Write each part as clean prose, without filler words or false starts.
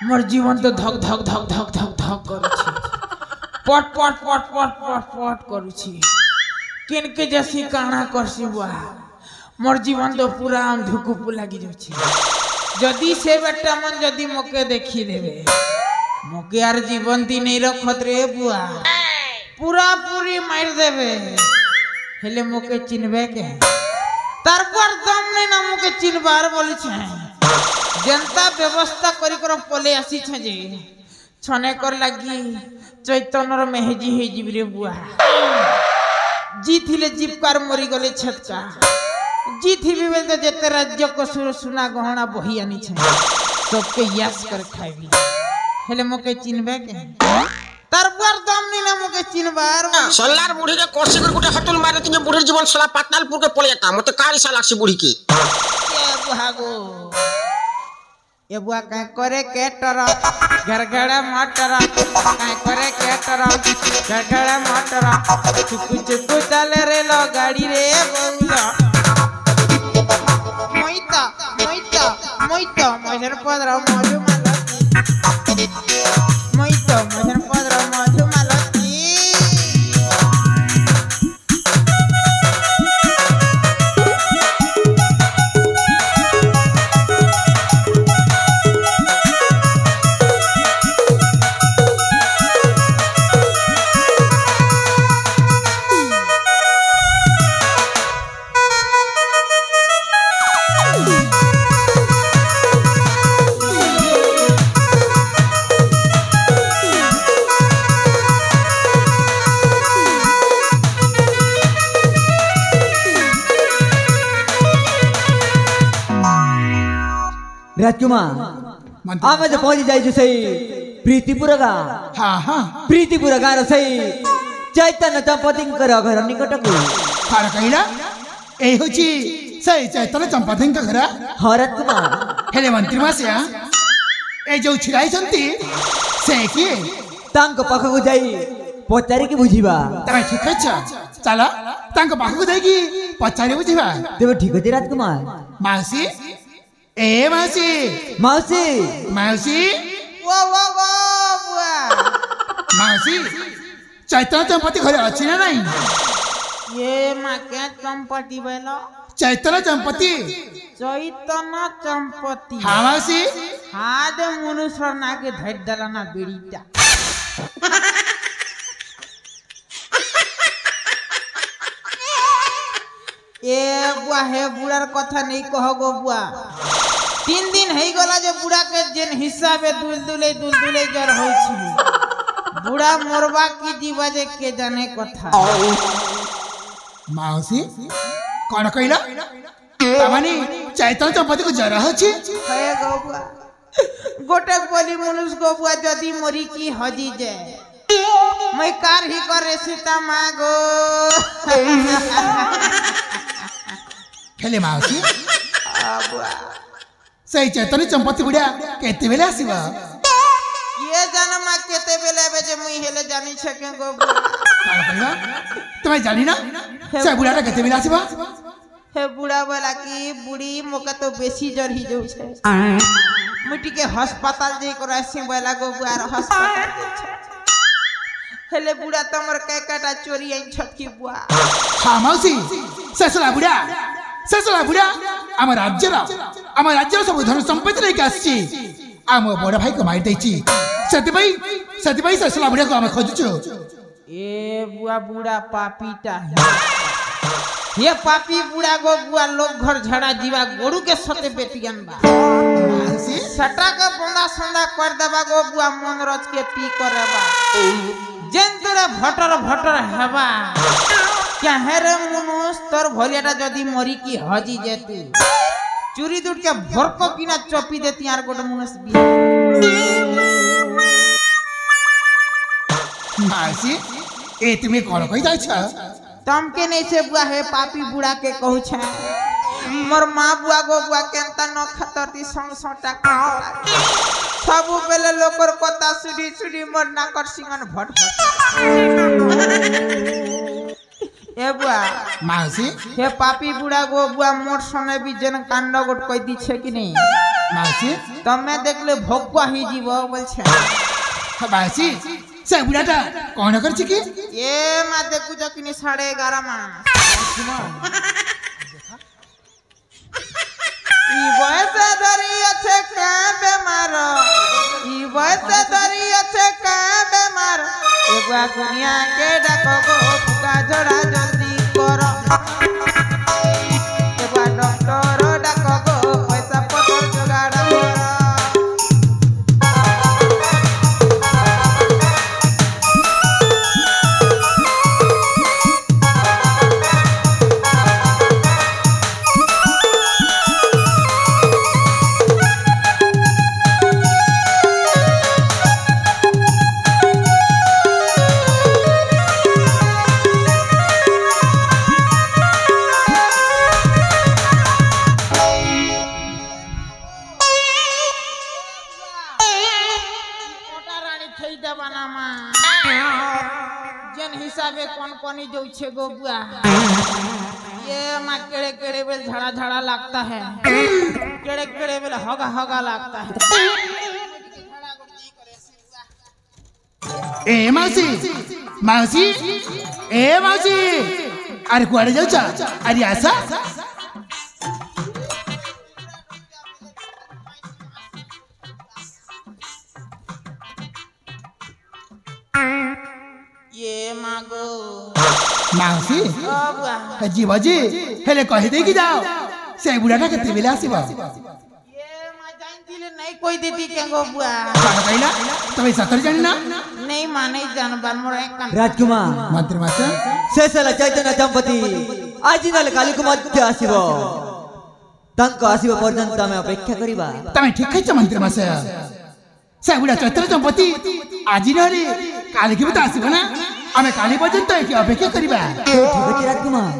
मोर जीवन तो धक धक धक धक धक धक करुछि पट पट पट पट पट पट करुछि किनके जैसी काना करसी बुआ मोर जीवन तो पूरा धुकुप लगी जाछि जदी से बेटा मन जदी मोके देखी देबे मोके यार जीवन ती नहीं रखत रे बुआ पूरा पूरी मार देबे हेले मोके चिन्हबे के तार पर दम नहीं ना मोके चिन्हबार बोली छे जनता व्यवस्था करी कर पले आसी छे जे छने कर लगी चैतन्यर मेहजी हे जीव रे बुआ जी थिले जीवकार मरी गले छटका जी थी भी तो जेते राज्य को सुना गहना बही आनी छे सबके यास कर खाइबी हेले मोके चिन्हबे के तार पर दम नहीं ना मोके चिन्हबार सल्लार बुढ़ी के कोसी कर गुटे हटुल मारे तिने बुढ़ीर जीवन सला पातालपुर के पले जाता मते कारिसा लागसी बुढ़ी के ये बुहागो ये बुआ का करे केटर घरघड़ा मटर का करे केटर घरघड़ा मटर चुकु चुकु चले रे लो गाड़ी रे बउला मोइतो मजर पदरा मधु मालती मोइतो मजर पदरा मधु मालती राजकुमार आम जो पहुंच जाए सही प्रीतिपुर गाँ हाँ हाँ प्रीतिपुर गाँ सही चैतन्य चंपती घर निकट को कार कहिला ए होची सही चैतन्य चंपती घर हाँ राजकुमार हेले मंत्री मासिया ए जो छिराई छंती से की तांको पाखको जाई पचारी की बुझीबा तमे ठीक छ चला तांको पाखको जाई की पचारी बुझीबा तेबे ठीक अछि राजकुमार मासी ए मासी मौसी मासी वो बुआ मासी चैतन्य चंपती घरे अछि ना नहीं ये मां के चंपती बेलो चैतन्य चंपती चैतन्य चंपती हाँ मासी हाँ दे मनुष्य ना के धैर्य दलाना बेड़ीटा ए बुआ हे बुढ़ार कथा नहीं कह गो बुआ 3 दिन है गला जो बुढ़ा के जेन हिसाब दुलदुले जर होई छी बुढ़ा मरबा की जीवा जे के जाने कथा मासी कौन कहला तमानी चैतन्य चंपती को जरा अछि हे गो बुआ गोटे बोली मनुष्य गो बुआ जदी मरी की हजी जाए मैं कार ही करे सीता मागो खेले मासी सही चैतन्य चंपती बुढ़िया केते बेले आसीबा ये जन्म केते बेले बेजे मुई हेले जानी छके गो बुआ कान कहला तुम्हें जानी ना से बुढ़ाटा केते बेले आसीबा हे बुढ़ा बोला कि बुढ़ी मोका तो बेसी जर ही जाउ छे मुटी के अस्पताल जे करा से बोला गो बुआ अस्पताल जे छे हेले बुढ़ा तमर काटा चोरी आई छटकी बुआ हां मौसी ससला बुढ़ा आम राज्य सब धन संपत्ति लेके आसी आम बड़ भाई को मार देछि सती ससला बुढ़ा को आम खोजुछु ए बुआ बुढ़ा पापीटा ये पापी बुढ़ा गो बुआ लोग घर झड़ा जीवा गोरु के सते बेटियन बा सटा के बंदा संदा कर देबा गो बुआ मन रच के पी करबा जेन तोरे भटर हेबा क्या है रे मनुष्य तोर भलियाटा जदी मरी की हजी जेतु चूरी दूट के भरको किना चपी देती यार गोटे मनुष्य भी मासी ए तुम्हें कौन कहि जाय छ तम के नहीं से बुआ है पापी बुढ़ा के कहू छ मोर मां बुआ गो बुआ केनता न खतरती संग सोटा सब बेले लोकर कथा सुडी मोर ना कर सिंगन भट ए बुआ मासी हे पापी बुढ़ा गो बुआ मोर सने भी जन कांड गोट कह दी छे कि नहीं মাসি तमे देखले भोगवा ही जीव बोलछे মাসি সে বুড়াটা কোন করছে কি ए मा देखु जो किनी 11:30 मा ई बयस धरी अच्छे का बेमार ई बयस धरी अच्छे का बेमार एगुआ दुनिया के डाको गो फुका झड़ा जल्दी करो एगुआ डॉक्टर डाको गो पैसा पतर जुगाड़ करो जन हिसाबे कौन कौनी जो छे गोबुआ ये माँ केड़े केड़े बेल झड़ा झड़ा लगता है केड़े केड़े बेल हगा हगा लगता है ए मासी मासी ए मासी अरे कुआड़े जाऊचा अरे आसा ये मागो मासी गोबुआ जी बाजी हेले कहि दे कि जाओ से बुढ़ाटा केते बेला आसीबा ये माँ जानतिले नहीं कोई देती के गोबुआ काना कहिला तबे सतर जानि ना नहीं माँ नहीं जानबार मोर एक कान राजकुमार मंत्री मास्टर शेषला चैतन्य चंपति आज नले काली मध्य आसीब तांको आसीब पर्यंत आमे अपेक्षा करिबा तमे ठीक कहछ मंत्री मास्टर से बुढ़ा चैतन्य चंपति आज नले काली की भी तो आसीब ना आमे काली पर्यंत एकी अपेक्षा करिबा ठीक अछि राजकुमार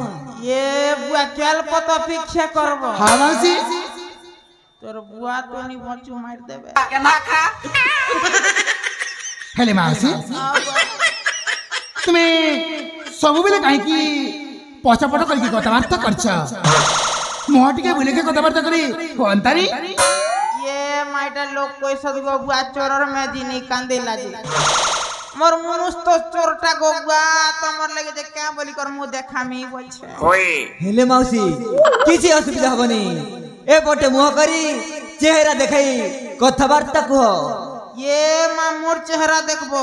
ये बुआ केल पत अपेक्षा करबो हां मासी तोर बुआ तो नहीं बचू मार देबे हेले मासी तुम्हें सब बेले कहीं की पछपट करके कथबार्ता करछ मोह टिके बुले के कथबार्ता करी कोनतारी ये माइटा लोग कोई सदगो बुआ चोरर में दी नहीं कांदे लाजी मोर मुनुस तो चोरटा गोगुआ तमर लगे जे क्या बोली कर मु देखामी बोलछे हेले मौसी किछि असुविधा हबनी ए पटे मुह करी चेहरा देखाई कथबार्ता कह ये मां मोर चेहरा देखबो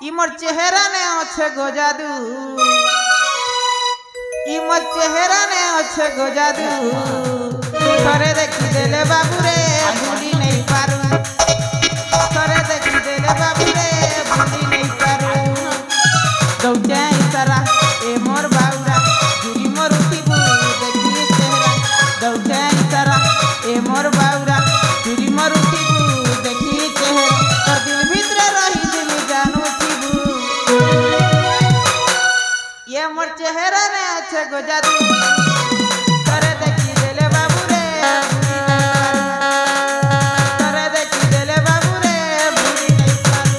ई मोर चेहरा ने अच्छे गोजादू ई मोर चेहरा ने अच्छे गोजादू करे देखि देले बाबू रे भूली नहीं पारू करे देखि देले बाबू रे भूली नहीं पारू दौजा इसारा ए मोर बाउरा जुरी मोर उठीबू देखि चेहरा दौजा इसारा ए मोर बाउरा जुरी मोर उठीबू देखि चेहरा तर दिल भीतर रही दिल जानू थीबू ये मोर चेहरा ने अच्छे गोजादू करे देखि देले बाबू रे करे देखि देले बाबू रे भूली नहीं पारू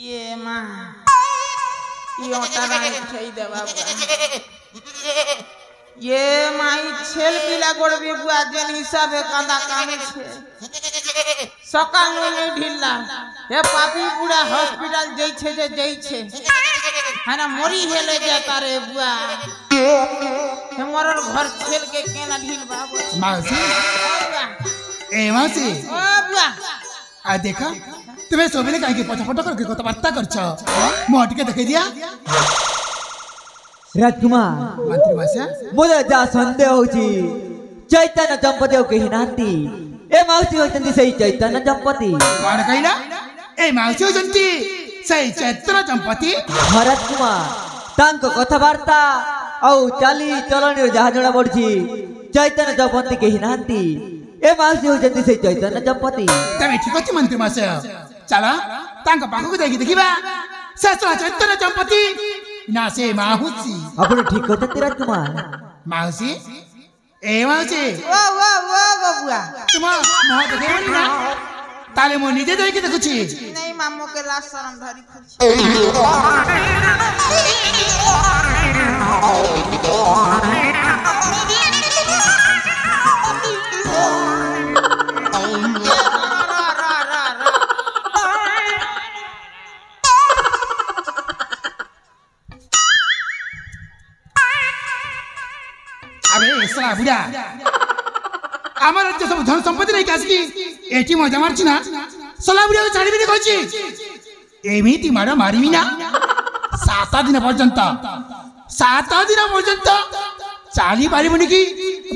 ये माँ ये ओटारा छई दे बाबा ये माई छेल पिला गोड़बी बुआ जेन हिसाबे कांदा कामे छे सकाल में नहीं ढिल्ला हे पापी बुढ़ा हॉस्पिटल जई छे जे जई छे है ना मोरी हेले जाता रे बुआ हे मोरर घर छेल के केना ढिल बाबू मासी ए मासी ओ बुआ आ देखा तुम्हें सोबेले काहे के पछपट करके कथबार्ता करछ मोह टिके देखे दिया राजकुमार मंत्री मासे मोर जा संदेह होची चैतन्य दंपति कही नाती ए माउसी होचंती सही चैतन्य दंपति कौन कहला ए माउसी होचंती सही चैतन्य दंपति राजकुमार तांको कथबार्ता औ चाली चलन जहा जणा पड़छि चैतन्य दंपति कही नाती ए माउसी होचंती सही चैतन्य दंपति तमे ठीक अछि मंत्री मासे चला तांको पाखु देखि देखिबा ससला चैतन्य दंपति ना से माहुसी आपण ठीक होचंती राजकुमार माउसी ए माउसी ओ ओ ओ बबुआ तुम मोह देखेबनी ना ताले मो निजे देखि देखुछि नहीं मामो के लाश शरम धरी खुशी अबे सला बुढ़ा आमार राज्य सब धन संपत्ति नहीं कासकी एटी मजा मारछि ना सला बुढ़ा को छाड़बी ने कहछि एमिति मार मारिबी ना 7 दिन पर्यंत चाली पारिबनी की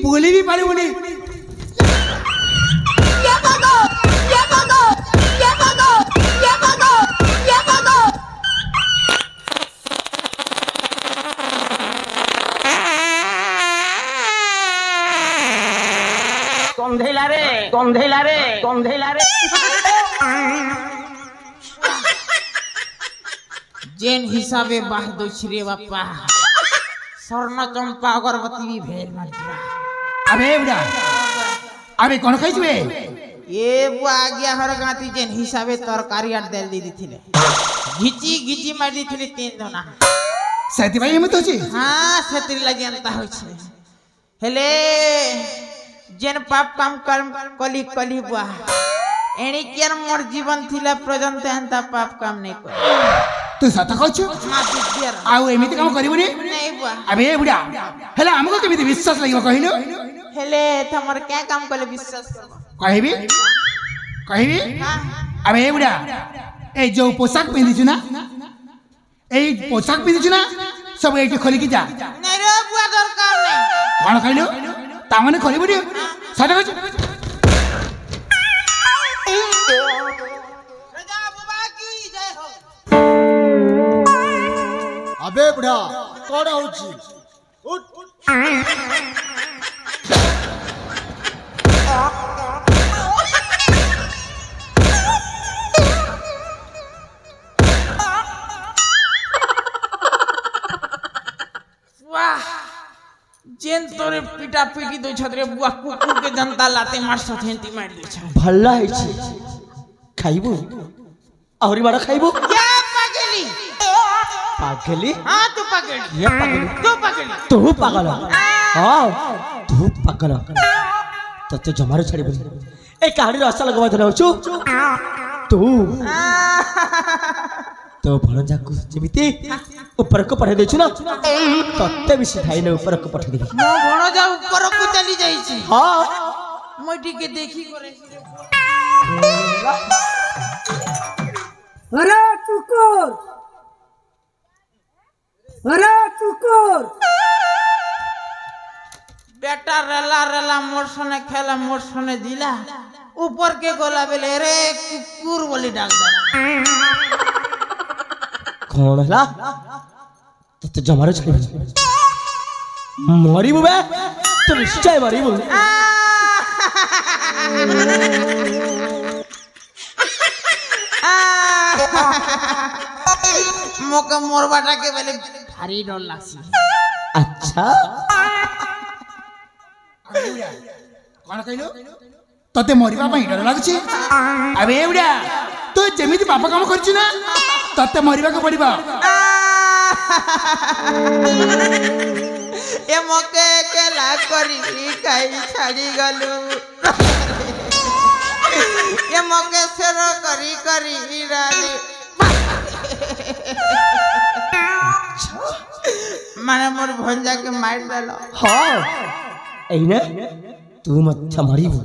बोली भी पारिबनी गंधेला रे जेन हिसाबे बाह दोछि रे बापा स्वर्ण चंपा अगरबत्ती भी भेल मारथिबा अबे बुढ़ा अबे कौन खाइछबे ए बुआ आज्ञा हर गाती जेन हिसाबे तरकारी आट देल दी दिथिले घिची मार दिथिले 3 दोना सेति भाई हिम्मत होछि हां सतरी लागि अंता होय छे हेले जेन पाप काम कली बुआ एणी केर मोर जीवन थिला पर्यंत अंता पाप काम नहीं कर तू सत कहछु आउ एमिति काम करिबनी नहीं बुआ अबे बुढ़ा हेला हमको केमिति विश्वास লাগিব कहिलो हेले तमर क्या काम कले विश्वास करबो कहबी अबे बुढ़ा ए जो पोशाक पिंदिछु ना ए पोशाक पिंदिछु ना सब एठी खोली की जा नहीं रे बुआ दरकार नहीं कौन कहलो तामने खोलिबनी सत कहछु राजा बाबा की जय हो अबे बुढ़ा कौन होची उठ वाह जेन तोरे पिटा पिटी दो छतरे बुआ कुकुर के जनता लाते मार सथेंती मार दे छ भल्ला होची खाइबो औरी बड़ा खाइबो क्या पागली पागली हां तू पागली ये पागली तू पागल हां तू पागल तते जमारो छाड़िबो ए कहानी रो असल लगवा धरौ छु तू तो भणजा को जेमिति ऊपर को पठे देछु ना तते भी सिखाई ने ऊपर को पठे दे मो भण जा ऊपर को चली जाई छी हां मोटी के देखी करे अरे कुकुर बेटा रेला मोर सने खेला मोर सने दिला ऊपर के गोला बेले रे कुकुर बोली डाक दे कौन हला तते जमारो छाड़िबो मरिबो बे तो निश्चय मरिबो मोके मोर बाटा के बेले भारी डर लागसी अच्छा कौन कहलो तते मरिबा पई डर लागछि अबे बुढ़ा तू जेमिति पाप काम करछु ना तते मरिबा को पड़िबा ए मोके केला करी खाई छाड़ी गलु ए मोके सेरो करी रानी माने मोर भंजा के मार देलो हां एने तू मत मरिबो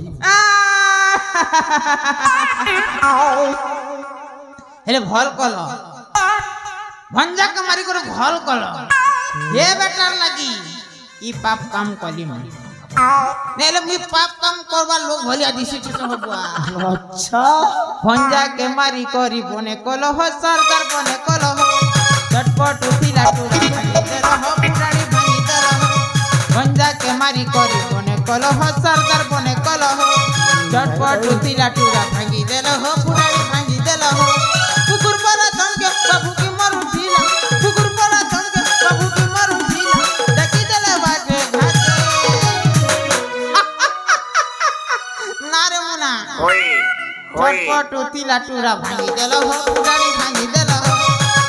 हेले भल कल भंजा के मारी कर भल कल हे बेटार लगी ई पाप काम कली मैं नेले मी पाप काम करबा लोग भलिया दिसी छ हबुआ अच्छा भंजा के मारी करी बने कलो हो सरदार बने कलो हो चटपट उठिला टूरा भाई दे रहो पुरानी भाई दे रहो भंजा के मारी करी बने कलो हो सरदार बने कलो हो चटपट उठिला टूरा भाई दे रहो पुरानी भाई दे रहो कुकुर परा धमके बाबू की मर उठिला कुकुर परा धमके बाबू की मर उठिला देखी देले बाटे घाटे नारे मुना चटपट उतिला टूरा भांगी देलो हो पुडाड़ी भांगी देलो हो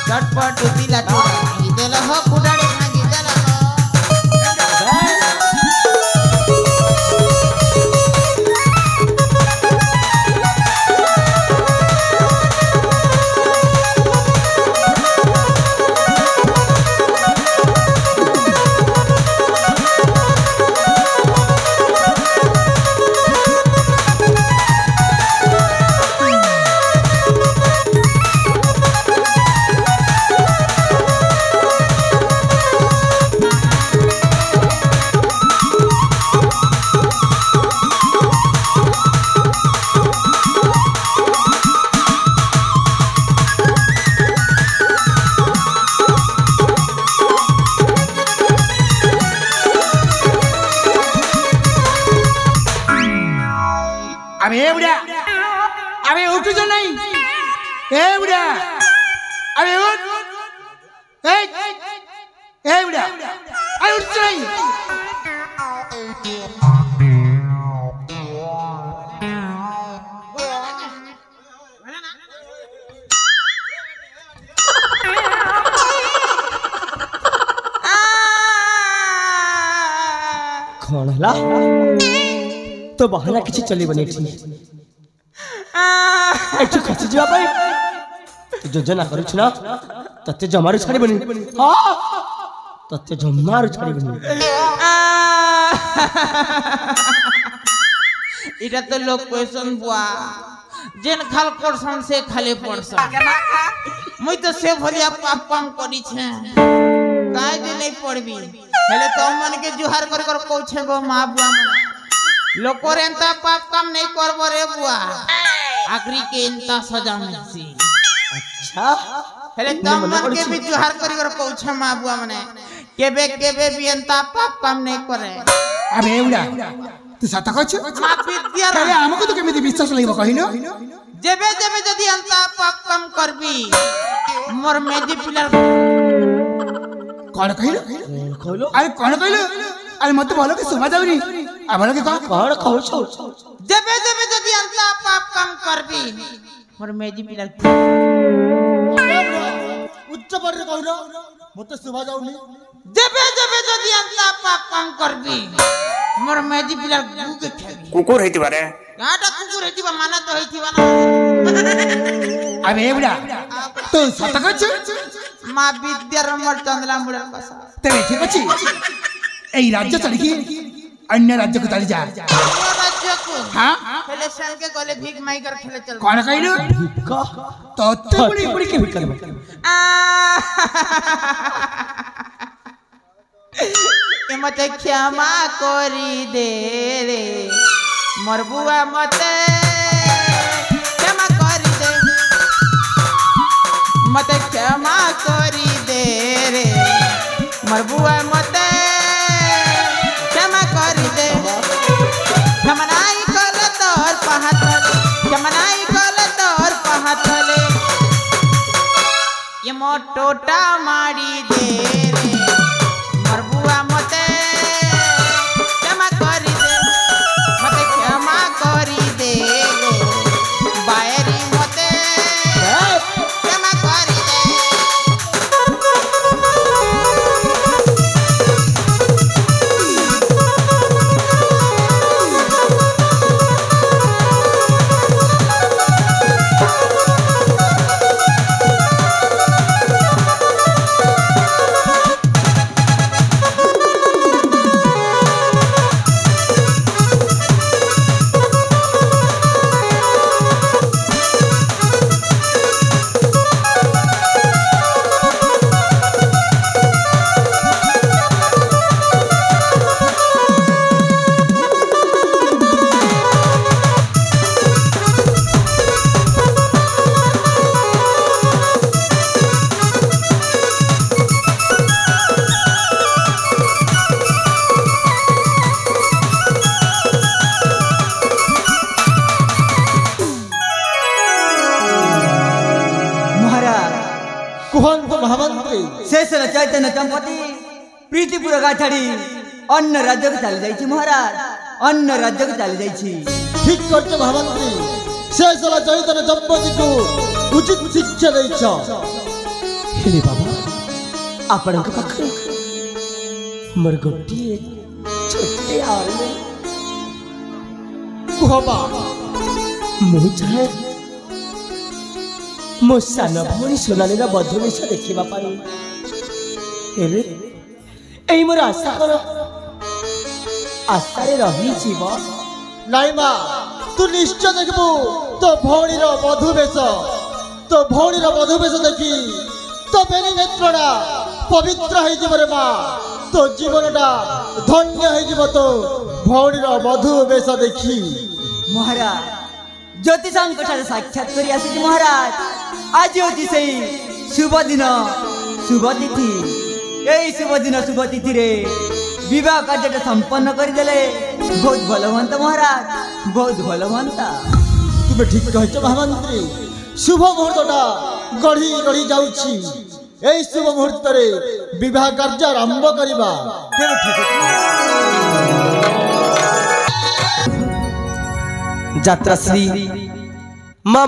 चटपट उतिला टूरा भांगी देलो हो पुडाड़ी भांगी देलो हो अबे उठ जो नहीं ए बुढ़ा अबे उठ ए बुढ़ा अरे उठ जो नहीं कौन हला तो बहाना किसी चली बनी थी একটু কাছে যাবা ভাই তুই যোজনা করিছ না ততে জমারু ছাড়িবনি হ্যাঁ ততে জমারু ছাড়িবনি এটা তো লোক কোয়েশন বুয়া যেন খাল করছন সে খালি পড়ছন মুই তো সে ভলিয়া পাপ কাম করিছে কাই যে নাই পড়বি হেলে তো মনকে জুহার করে করে কইছে গো মা বুয়া মানে লোকর এন্তা পাপ কাম নাই করব রে বুয়া आखरी के इंता सजा मिलसी अच्छा हेले तम मन के भी जुहार करी कर पहुंचे मां बुआ मने केबे भी इंता पाप काम नहीं करे अबे उडा तू सता कछ मां विद्या अरे हमको तो केमिति विश्वास लागबो कहिनो जेबे जदी इंता पाप काम करबी मोर मेजी पिलर कोन कहिलो अरे कोन कहिलो अरे मत बोलो कि सुना जाउनी आ बोलो कि कोन कहू छौ जेबे जदी अंता पाप काम करबी मोर मेजी पिलर उच्च पर कहिलो मते सुभा जाउनी जेबे जदी अंता पाप काम करबी मोर मेजी पिलर गुगे खेबी कुकुर हेति बारे गाटा कुकुर हेतिबा माना तो हेतिबा ना अबे बुढ़ा तू सता कछ मां विद्या मोर चंदला मुड़र कसा तेरे ठीक अछि एई राज्य चली की अन्य राज्य को चली जा राज्य को हां खेले सन के गले भीख माई कर खेले चल कोन कहिलो तो बड़ी बड़ी के भिक ए मते क्षमा करी दे रे मोर बुआ मते क्षमा करी दे मते क्षमा करी दे रे मोर बुआ मते क्षमा करी दे क्षमनाई कल तोर पहातले क्षमनाई कल तोर पहातले ये मो टोटा मारी दे रे मोर बुआ मते क्षमा करी दे मते क्षमा करी दे बायरी मते क्षमा करी दे शेषर चैतन्य चंपती प्रीतिपुर गाँ छाड़ी अन्य राज्य को चली जाइए महाराज अन्य राज्य को चली जाइए ठीक करते महामंत्री शेषला चैतन्य दंपति को उचित शिक्षा देछ हेले बाबा आपण पाखे मोर गोटे छोटे आले कुहबा मु चाहे मो सान भौणी सोनाली बधुवेश देखा हेले एई मोर आशा कर आशारे रही जीव नाई मा तू निश्चय देखबू तो भौणीर मधुवेश देखी तो बेली नेत्रटा पवित्र हो रे माँ तो जीवनटा धन्य हो तो भौणीर मधुवेश देखी महाराज ज्योतिषांक साक्षात कर आसी महाराज आज होची से शुभ दिन शुभ तिथि यही शुभ दिन शुभ तिथि रे विवाह कार्य संपन्न करदेले बहुत भल हंता महाराज बहुत भल हंता तुम्हें ठीक कह महामंत्री शुभ मुहूर्तटा गढ़ी गढ़ी जाउछि एई शुभ मुहूर्त रे विवाह कार्य आरंभ करिबा यात्रा श्री मामा